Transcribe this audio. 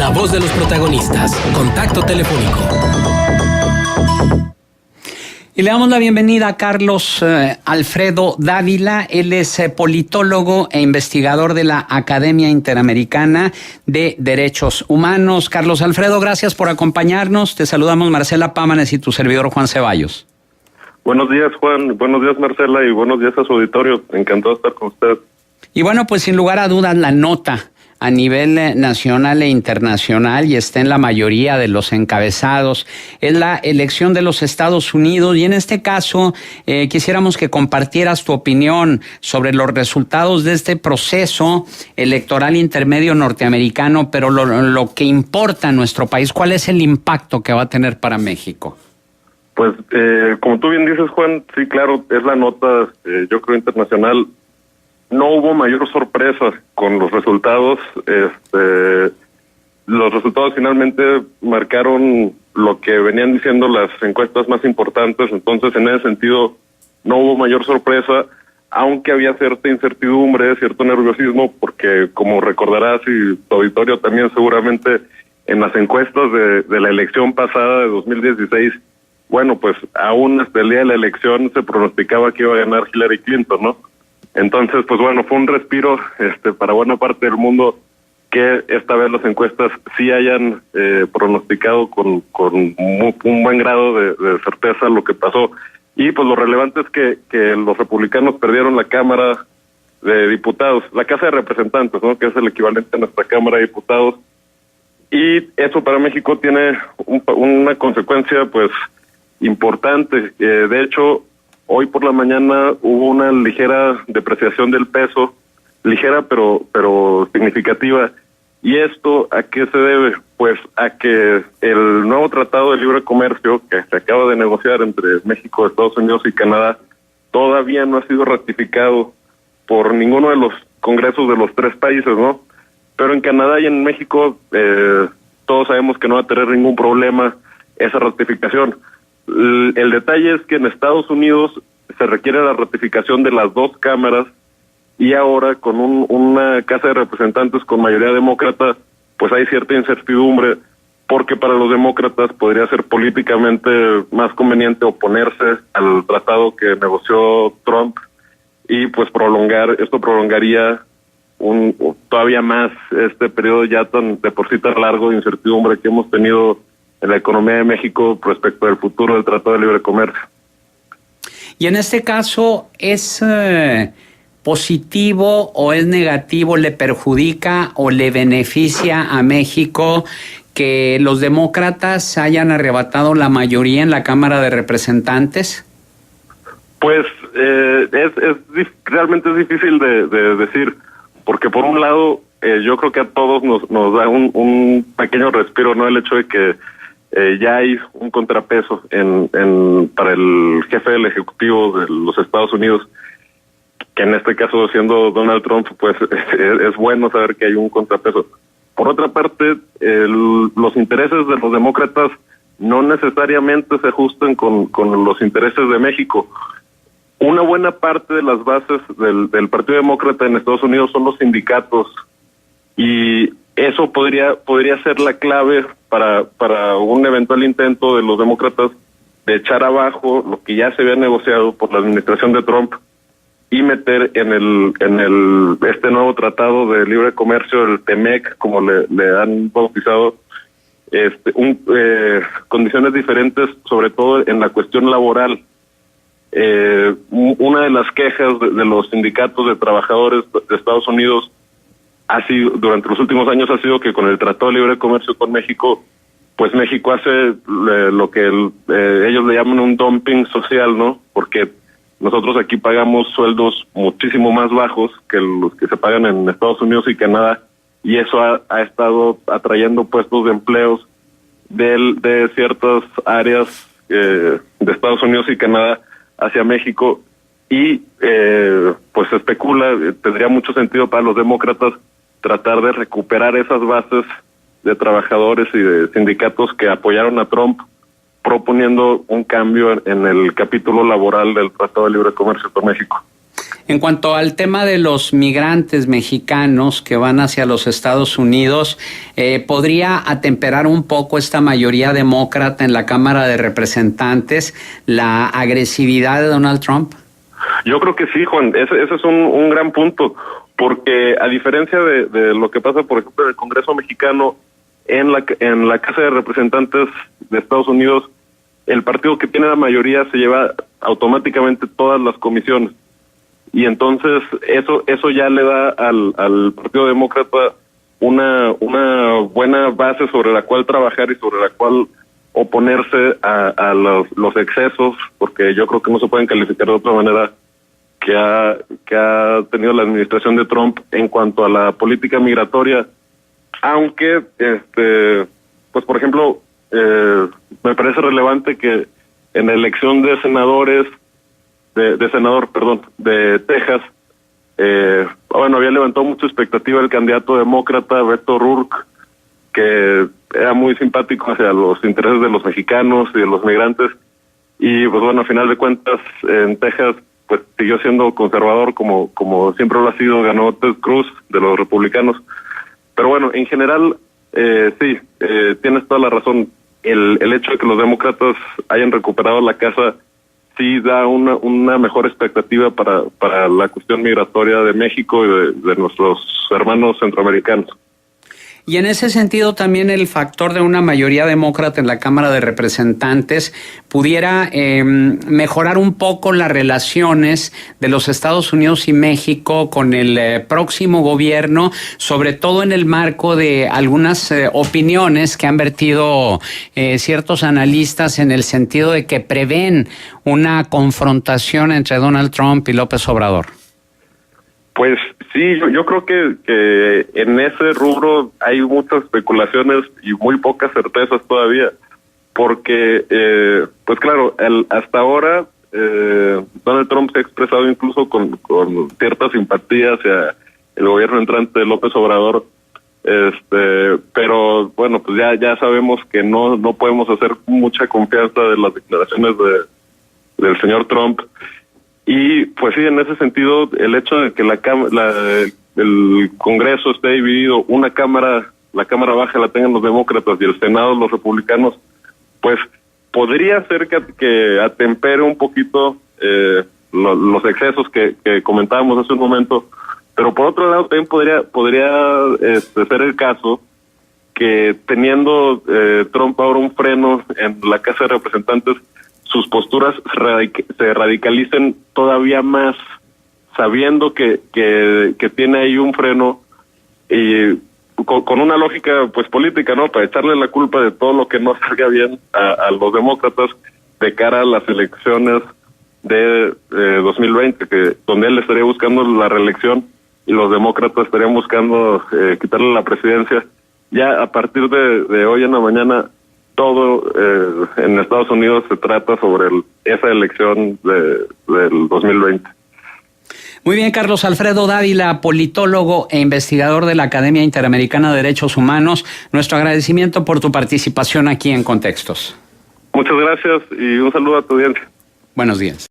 La voz de los protagonistas. Contacto telefónico. Y le damos la bienvenida a Carlos Alfredo Dávila. Él es politólogo e investigador de la Academia Interamericana de Derechos Humanos. Carlos Alfredo, gracias por acompañarnos. Te saludamos Marcela Pámanes y tu servidor Juan Ceballos. Buenos días, Juan. Buenos días, Marcela, y buenos días a su auditorio. Encantado de estar con usted. Y bueno, pues sin lugar a dudas, la nota a nivel nacional e internacional, y está en la mayoría de los encabezados, es la elección de los Estados Unidos. Y en este caso, quisiéramos que compartieras tu opinión sobre los resultados de este proceso electoral intermedio norteamericano, pero lo que importa en nuestro país, ¿cuál es el impacto que va a tener para México? Pues, como tú bien dices, Juan, sí, claro, es la nota, yo creo, internacional. No hubo mayor sorpresa con los resultados. Los resultados finalmente marcaron lo que venían diciendo las encuestas más importantes. Entonces, en ese sentido, no hubo mayor sorpresa, aunque había cierta incertidumbre, cierto nerviosismo, porque, como recordarás, y tu auditorio también seguramente, en las encuestas de la elección pasada de 2016, bueno, pues aún hasta el día de la elección se pronosticaba que iba a ganar Hillary Clinton, ¿no? Entonces, pues bueno, fue un respiro para buena parte del mundo que esta vez las encuestas sí hayan pronosticado con un buen grado de certeza lo que pasó. Y pues lo relevante es que los republicanos perdieron la Cámara de Diputados, la Casa de Representantes, ¿no?, que es el equivalente a nuestra Cámara de Diputados. Y eso para México tiene una consecuencia pues importante. De hecho, hoy por la mañana hubo una ligera depreciación del peso, ligera pero significativa. ¿Y esto a qué se debe? Pues a que el nuevo Tratado de Libre Comercio que se acaba de negociar entre México, Estados Unidos y Canadá todavía no ha sido ratificado por ninguno de los congresos de los tres países, ¿no? Pero en Canadá y en México todos sabemos que no va a tener ningún problema esa ratificación. El detalle es que en Estados Unidos se requiere la ratificación de las dos cámaras, y ahora con una Casa de Representantes con mayoría demócrata, pues hay cierta incertidumbre, porque para los demócratas podría ser políticamente más conveniente oponerse al tratado que negoció Trump, y pues esto prolongaría todavía más este periodo ya de por sí tan largo de incertidumbre que hemos tenido en la economía de México respecto del futuro del Tratado de Libre Comercio. Y en este caso, ¿es positivo o es negativo, le perjudica o le beneficia a México que los demócratas hayan arrebatado la mayoría en la Cámara de Representantes? Pues realmente es difícil de decir, porque por un lado yo creo que a todos nos da un pequeño respiro, ¿no?, el hecho de que ya hay un contrapeso para el jefe del Ejecutivo de los Estados Unidos, que en este caso siendo Donald Trump, pues es bueno saber que hay un contrapeso. Por otra parte, los intereses de los demócratas no necesariamente se ajustan con los intereses de México. Una buena parte de las bases del Partido Demócrata en Estados Unidos son los sindicatos, y eso podría ser la clave para un eventual intento de los demócratas de echar abajo lo que ya se había negociado por la administración de Trump y meter en este nuevo Tratado de Libre Comercio, el TEMEC, como le han bautizado, condiciones diferentes, sobre todo en la cuestión laboral. Una de las quejas de los sindicatos de trabajadores de Estados Unidos durante los últimos años ha sido que con el Tratado de Libre Comercio con México, pues México hace lo que ellos le llaman un dumping social, ¿no? Porque nosotros aquí pagamos sueldos muchísimo más bajos que los que se pagan en Estados Unidos y Canadá, y eso ha estado atrayendo puestos de empleos de ciertas áreas de Estados Unidos y Canadá hacia México, y pues se especula, tendría mucho sentido para los demócratas tratar de recuperar esas bases de trabajadores y de sindicatos que apoyaron a Trump, proponiendo un cambio en el capítulo laboral del Tratado de Libre Comercio con México. En cuanto al tema de los migrantes mexicanos que van hacia los Estados Unidos, ¿podría atemperar un poco esta mayoría demócrata en la Cámara de Representantes la agresividad de Donald Trump? Yo creo que sí, Juan, ese es un gran punto, porque a diferencia de lo que pasa, por ejemplo, en el Congreso mexicano, en la Casa de Representantes de Estados Unidos, el partido que tiene la mayoría se lleva automáticamente todas las comisiones. Y entonces eso ya le da al Partido Demócrata una buena base sobre la cual trabajar y sobre la cual oponerse a los excesos, porque yo creo que no se pueden calificar de otra manera que ha tenido la administración de Trump en cuanto a la política migratoria. Aunque, pues por ejemplo, me parece relevante que en la elección de senador de Texas, había levantado mucha expectativa el candidato demócrata Beto O'Rourke, que era muy simpático hacia los intereses de los mexicanos y de los migrantes, y pues bueno, a final de cuentas en Texas pues siguió siendo conservador como siempre lo ha sido, ganó Ted Cruz de los republicanos. Pero bueno, en general, sí, tienes toda la razón. El hecho de que los demócratas hayan recuperado la casa sí da una mejor expectativa para la cuestión migratoria de México y de nuestros hermanos centroamericanos. Y en ese sentido también el factor de una mayoría demócrata en la Cámara de Representantes pudiera mejorar un poco las relaciones de los Estados Unidos y México con el próximo gobierno, sobre todo en el marco de algunas opiniones que han vertido ciertos analistas en el sentido de que prevén una confrontación entre Donald Trump y López Obrador. Pues sí, yo creo que en ese rubro hay muchas especulaciones y muy pocas certezas todavía, porque, pues claro, hasta ahora Donald Trump se ha expresado incluso con cierta simpatía hacia el gobierno entrante de López Obrador, pero bueno, pues ya sabemos que no podemos hacer mucha confianza de las declaraciones del señor Trump. Y pues sí, en ese sentido, el hecho de que el Congreso esté dividido, la Cámara Baja la tengan los demócratas y el Senado los republicanos, pues podría ser que atempere un poquito los excesos que comentábamos hace un momento, pero por otro lado también podría ser el caso que teniendo Trump ahora un freno en la Casa de Representantes, sus posturas se radicalicen todavía más, sabiendo que tiene ahí un freno y con una lógica pues política, ¿no? Para echarle la culpa de todo lo que no salga bien a los demócratas de cara a las elecciones de 2020, donde él estaría buscando la reelección y los demócratas estarían buscando quitarle la presidencia. Ya a partir de hoy en la mañana, todo en Estados Unidos se trata sobre esa elección del 2020. Muy bien, Carlos Alfredo Dávila, politólogo e investigador de la Academia Interamericana de Derechos Humanos. Nuestro agradecimiento por tu participación aquí en Contextos. Muchas gracias y un saludo a tu audiencia. Buenos días.